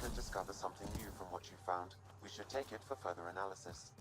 could discover something new from what you found. We should take it for further analysis.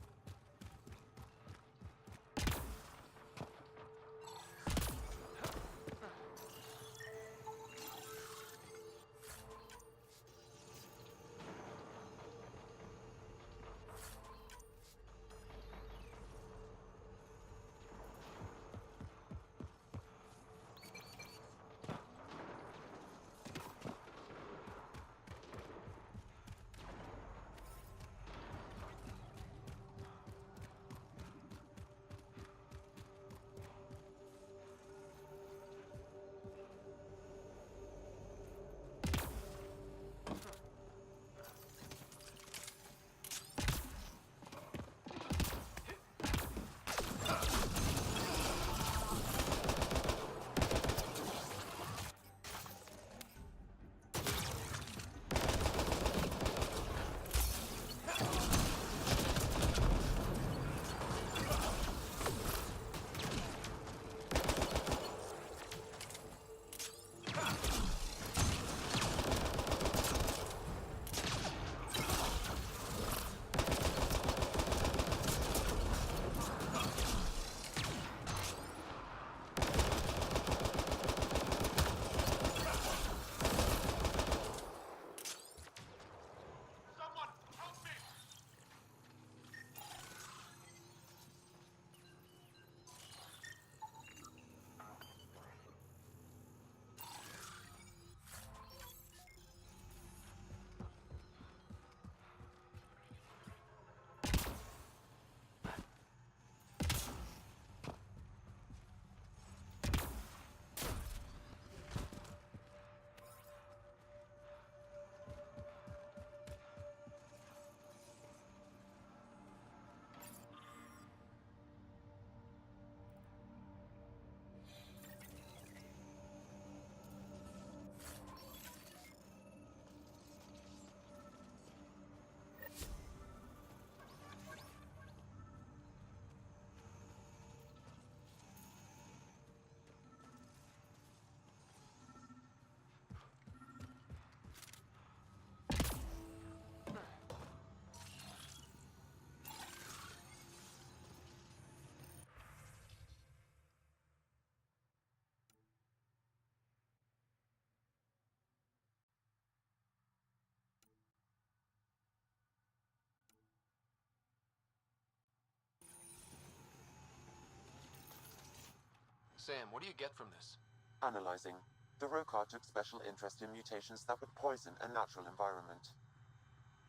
Sam, what do you get from this? Analyzing. The Rokar took special interest in mutations that would poison a natural environment.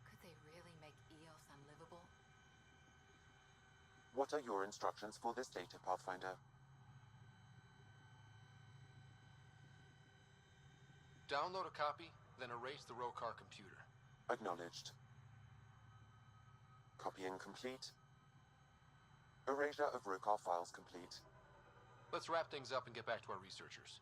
Could they really make Eos unlivable? What are your instructions for this data, Pathfinder? Download a copy, then erase the Rokar computer. Acknowledged. Copying complete. Erasure of Rokar files complete. Let's wrap things up and get back to our researchers.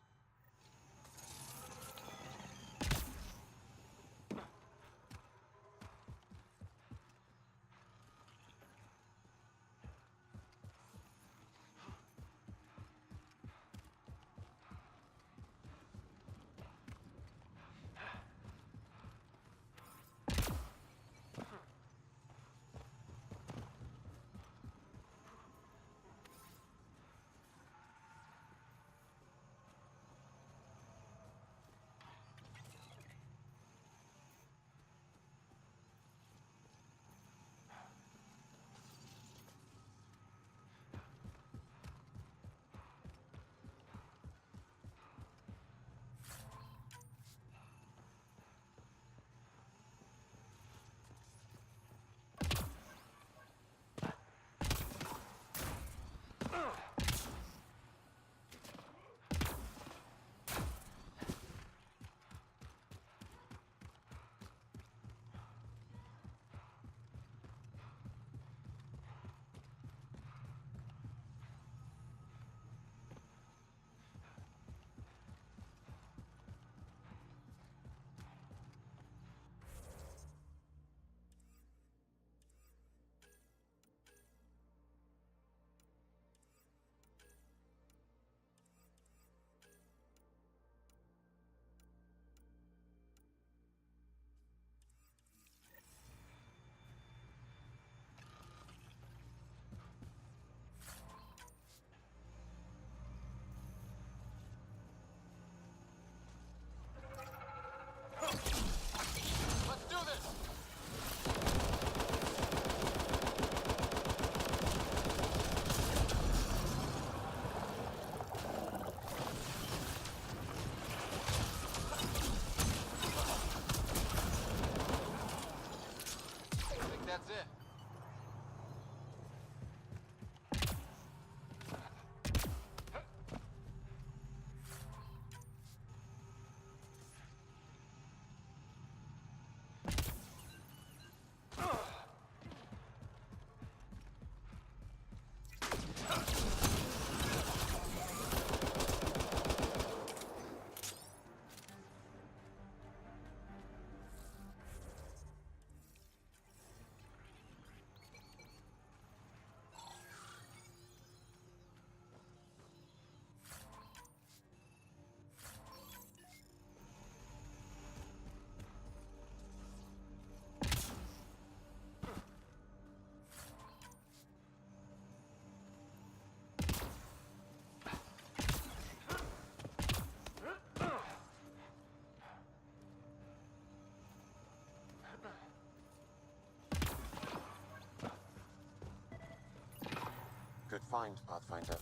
find, Pathfinder.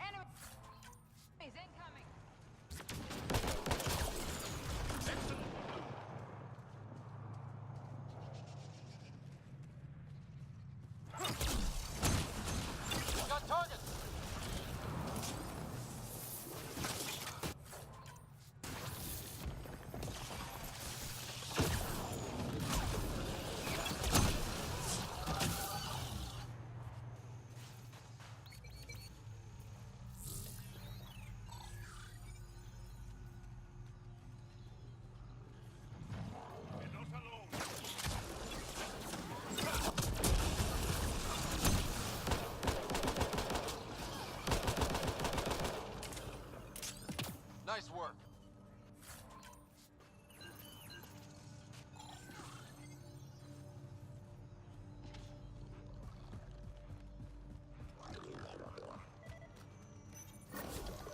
Enemies incoming! Got targets! Nice work.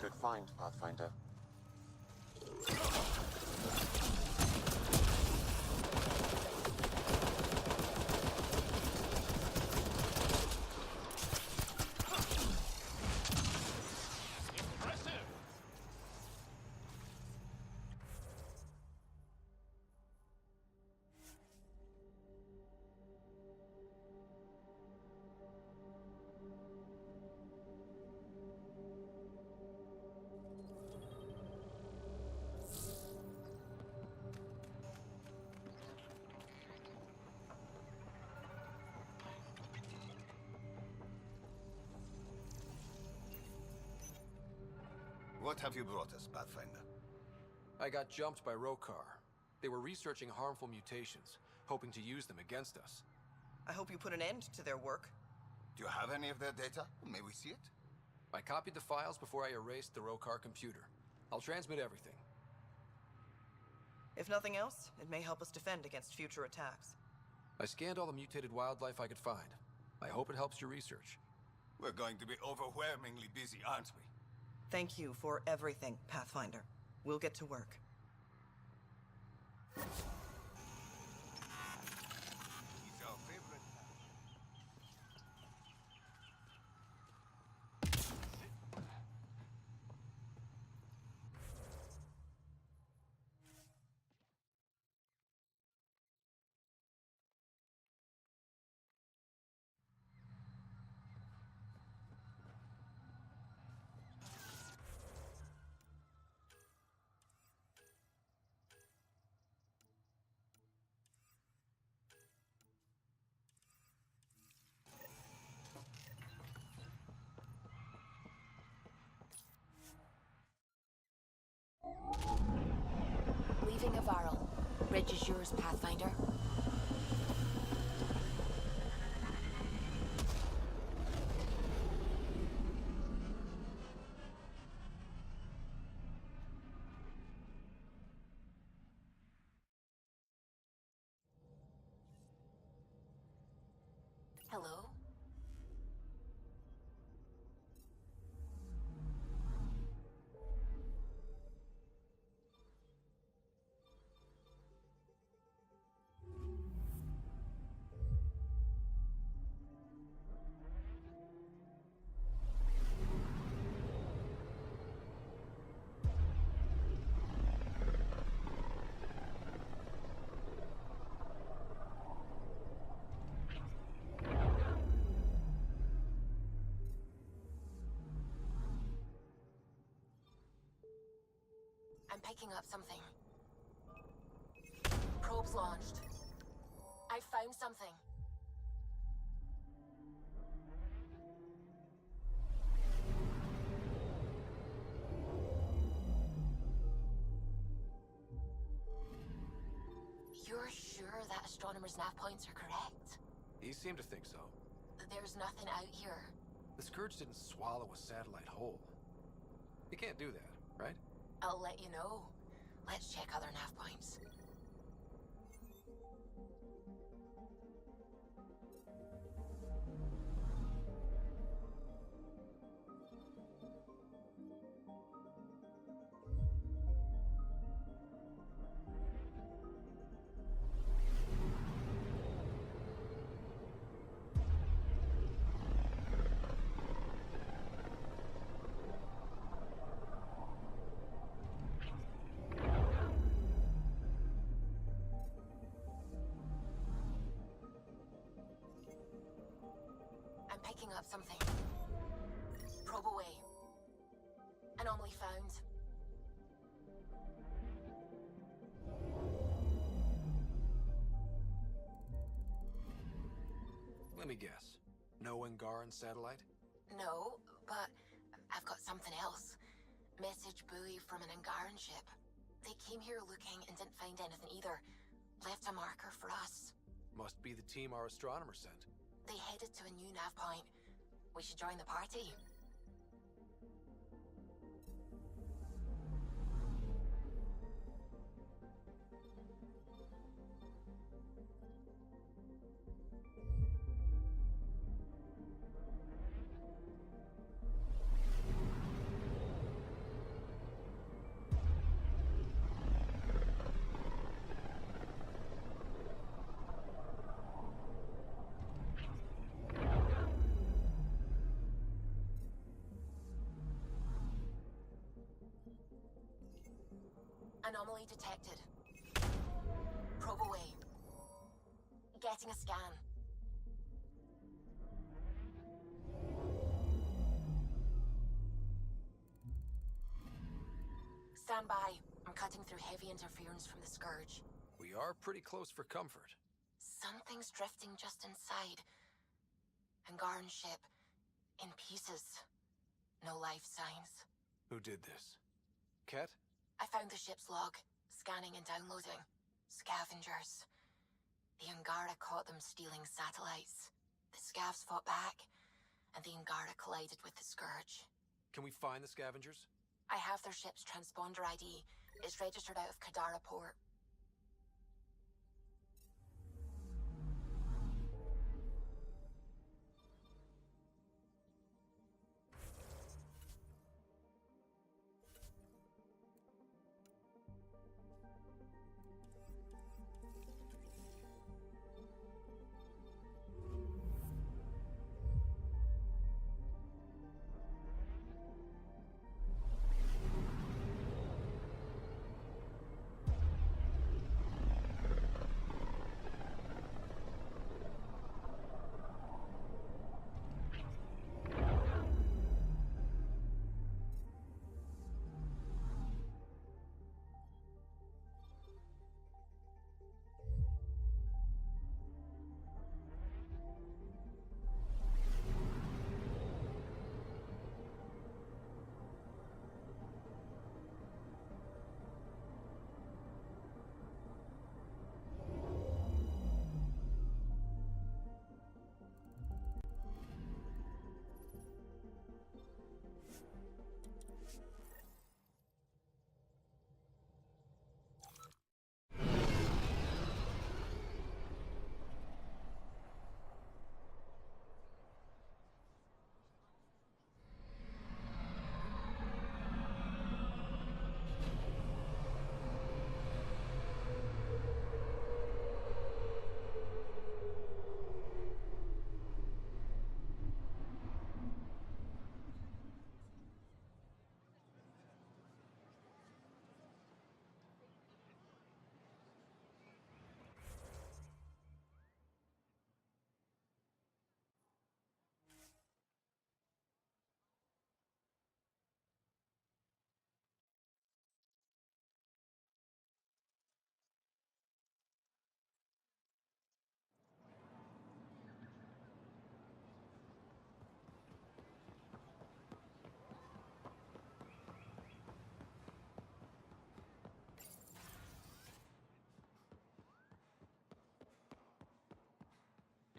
Good find, Pathfinder. Impressive! What have you brought us, Pathfinder? I got jumped by Rokar. They were researching harmful mutations, hoping to use them against us. I hope you put an end to their work. Do you have any of their data? May we see it? I copied the files before I erased the Rokar computer. I'll transmit everything. If nothing else, it may help us defend against future attacks. I scanned all the mutated wildlife I could find. I hope it helps your research. We're going to be overwhelmingly busy, aren't we? Thank you for everything, Pathfinder. We'll get to work. It's our favorite. Leaving a Varl. Bridge is yours, Pathfinder. Hello? I'm picking up something. Probes launched. I found something. You're sure that astronomer's nav points are correct? He seemed to think so. There's nothing out here. The Scourge didn't swallow a satellite whole. You can't do that, right? I'll let you know Let's check other nav points. I'm picking up something. Probe away. Anomaly found. Let me guess. No Angaran satellite? No, but I've got something else. Message buoy from an Angaran ship. They came here looking and didn't find anything either. Left a marker for us. Must be the team our astronomer sent. They headed to a new nav point. We should join the party. Anomaly detected. Probe away. Getting a scan. Stand by. I'm cutting through heavy interference from the Scourge. We are pretty close for comfort. Something's drifting just inside. Angaran ship. In pieces. No life signs. Who did this? Ket? I found the ship's log. Scanning and downloading. Scavengers. The Angara caught them stealing satellites. The Scavs fought back, and the Angara collided with the Scourge. Can we find the scavengers? I have their ship's transponder ID. It's registered out of Kadara port.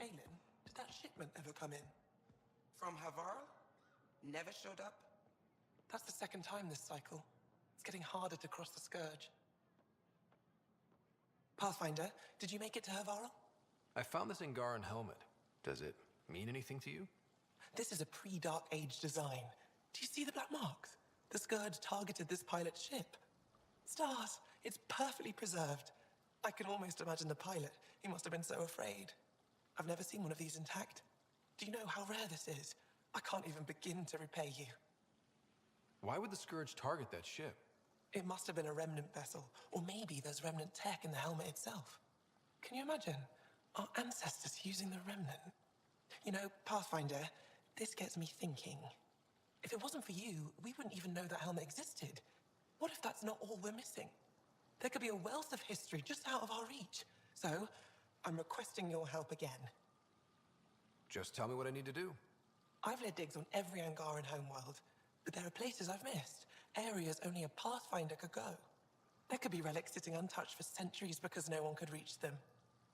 Aylin, did that shipment ever come in? From Havarl? Never showed up? That's the second time this cycle. It's getting harder to cross the Scourge. Pathfinder, did you make it to Hervarl? I found this Angaran helmet. Does it mean anything to you? This is a pre-Dark Age design. Do you see the black marks? The Scourge targeted this pilot's ship. Stars, it's perfectly preserved. I can almost imagine the pilot. He must have been so afraid. I've never seen one of these intact. Do you know how rare this is? I can't even begin to repay you. Why would the Scourge target that ship? It must have been a remnant vessel, or maybe there's remnant tech in the helmet itself. Can you imagine? Our ancestors using the remnant. You know, Pathfinder, this gets me thinking. If it wasn't for you, we wouldn't even know that helmet existed. What if that's not all we're missing? There could be a wealth of history just out of our reach. So, I'm requesting your help again. Just tell me what I need to do. I've led digs on every Angaran homeworld, but there are places I've missed, areas only a Pathfinder could go. There could be relics sitting untouched for centuries because no one could reach them.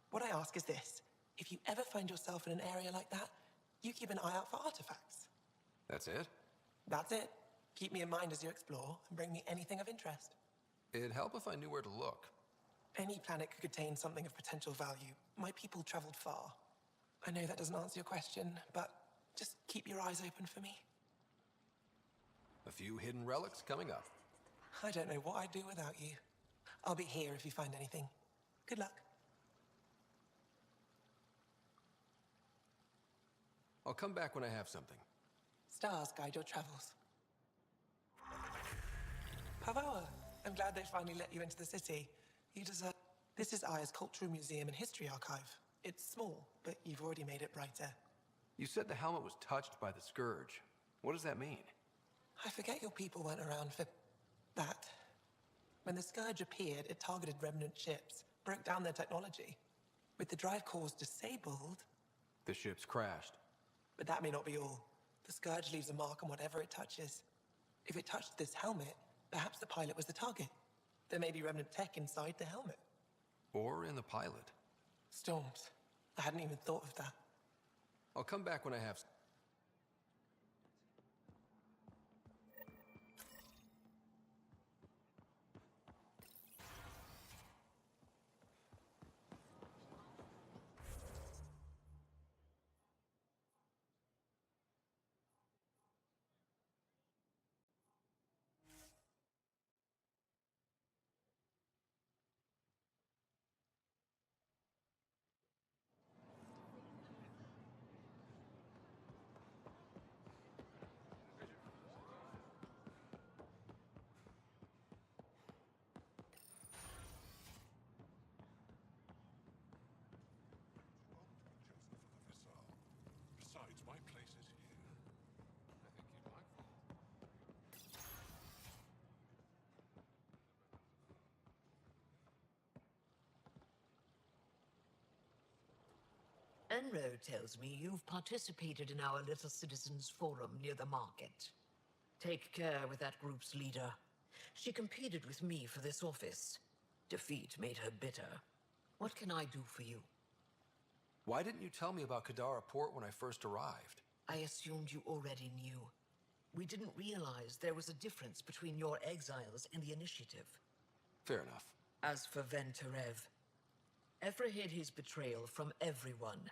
What I ask is this: if you ever find yourself in an area like that, you keep an eye out for artifacts. That's it? That's it. Keep me in mind as you explore, and bring me anything of interest. It'd help if I knew where to look. Any planet could contain something of potential value. My people traveled far. I know that doesn't answer your question, but just keep your eyes open for me. A few hidden relics coming up. I don't know what I'd do without you. I'll be here if you find anything. Good luck. I'll come back when I have something. Stars guide your travels. Pavoa, I'm glad they finally let you into the city. You deserve... This is Aya's Cultural Museum and History Archive. It's small, but you've already made it brighter. You said the helmet was touched by the Scourge. What does that mean? I forget your people weren't around for that. When the Scourge appeared, it targeted remnant ships, broke down their technology. With the drive cores disabled... The ship's crashed. But that may not be all. The Scourge leaves a mark on whatever it touches. If it touched this helmet, perhaps the pilot was the target. There may be remnant tech inside the helmet. Or in the pilot. Storms. I hadn't even thought of that. I'll come back when I have... Besides, my place is here. I think you'd like that. Enro tells me you've participated in our little citizens' forum near the market. Take care with that group's leader. She competed with me for this office. Defeat made her bitter. What can I do for you? Why didn't you tell me about Kadara Port when I first arrived? I assumed you already knew. We didn't realize there was a difference between your exiles and the Initiative. Fair enough. As for Venterev, Ephra hid his betrayal from everyone.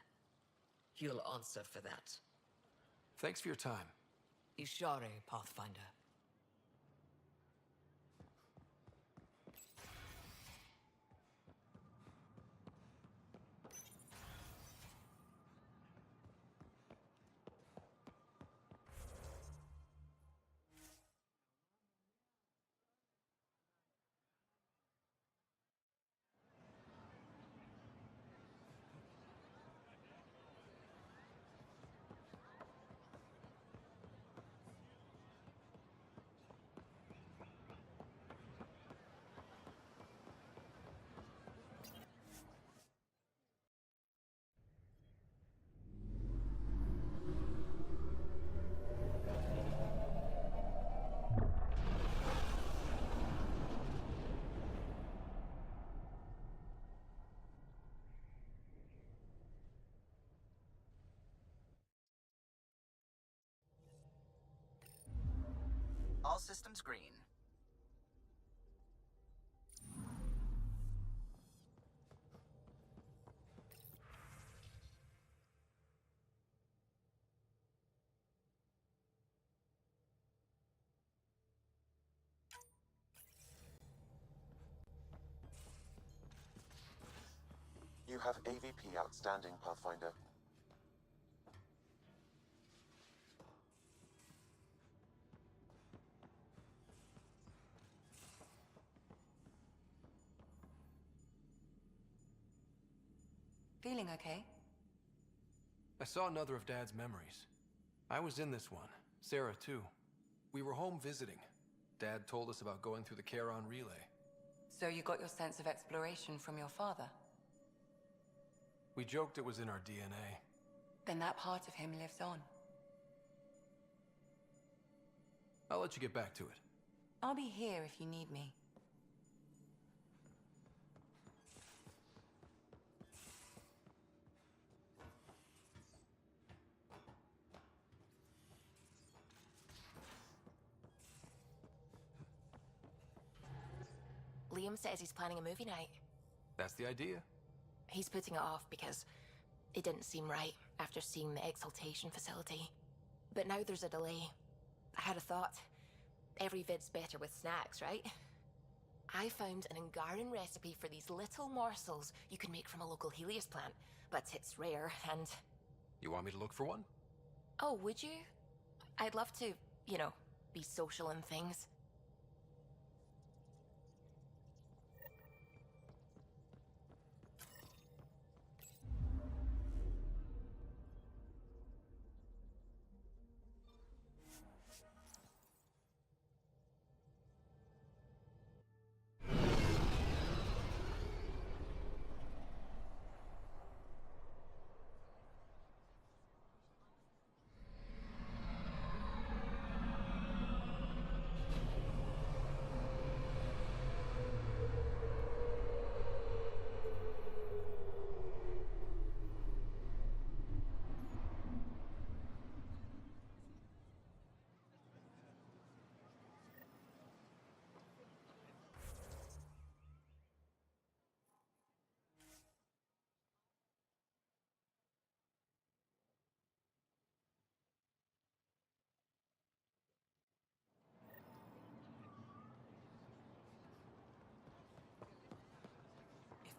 He'll answer for that. Thanks for your time. Ishare, Pathfinder. All systems green. You have AVP outstanding, Pathfinder. Feeling okay? I saw another of Dad's memories. I was in this one. Sarah, too. We were home visiting. Dad told us about going through the Charon relay. So you got your sense of exploration from your father? We joked it was in our DNA. Then that part of him lives on. I'll let you get back to it. I'll be here if you need me. Liam says he's planning a movie night. That's the idea. He's putting it off because it didn't seem right after seeing the exaltation facility. But now there's a delay. I had a thought. Every vid's better with snacks, right? I found an Angaran recipe for these little morsels you can make from a local Helios plant, but it's rare and... You want me to look for one? Oh, would you? I'd love to, you know, be social and things.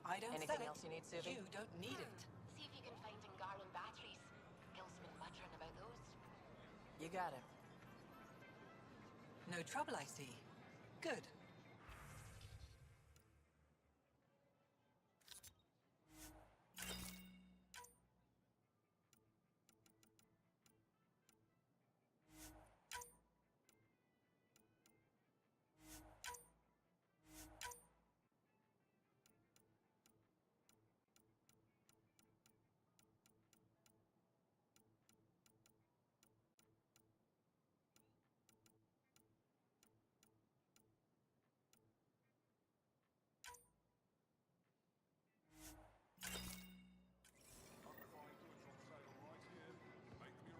I don't Anything sell it. else you need, Suvi? You don't need it. See if you can find Angaran batteries. Il's been muttering about those. You got it. No trouble, I see. Good.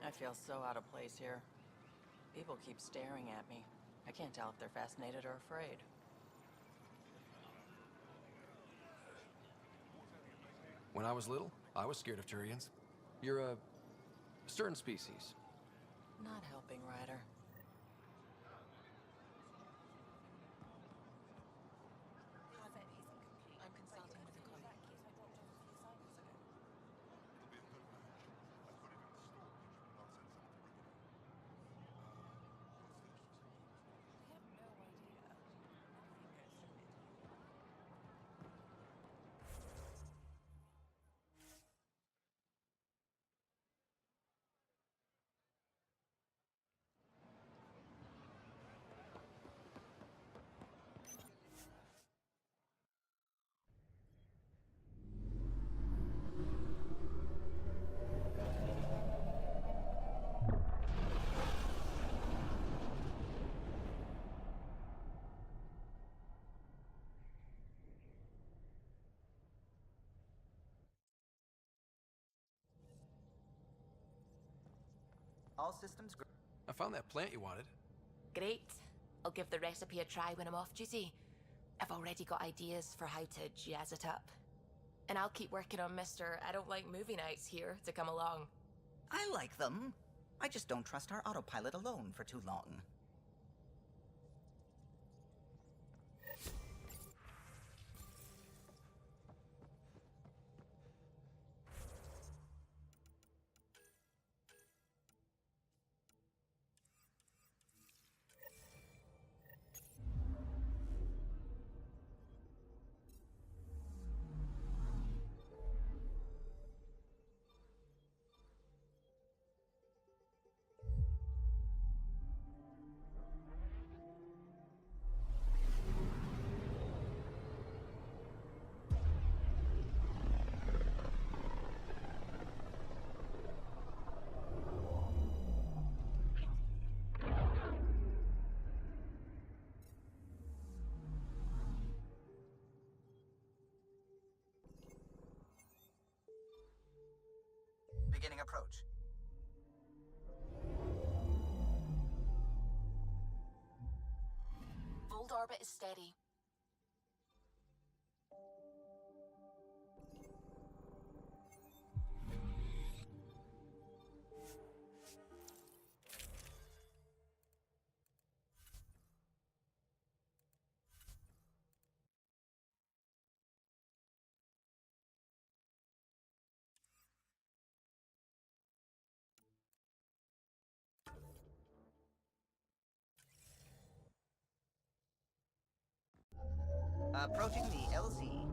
I feel so out of place here. People keep staring at me. I can't tell if they're fascinated or afraid. When I was little, I was scared of Turians. You're a certain species. Not helping, Ryder. I'm consulting with a colleague. All systems go. I found that plant you wanted. Great. I'll give the recipe a try when I'm off duty. I've already got ideas for how to jazz it up. And I'll keep working on Mr. I don't like movie nights here to come along. I like them. I just don't trust our autopilot alone for too long. Beginning approach. Fold orbit is steady. Approaching the LZ.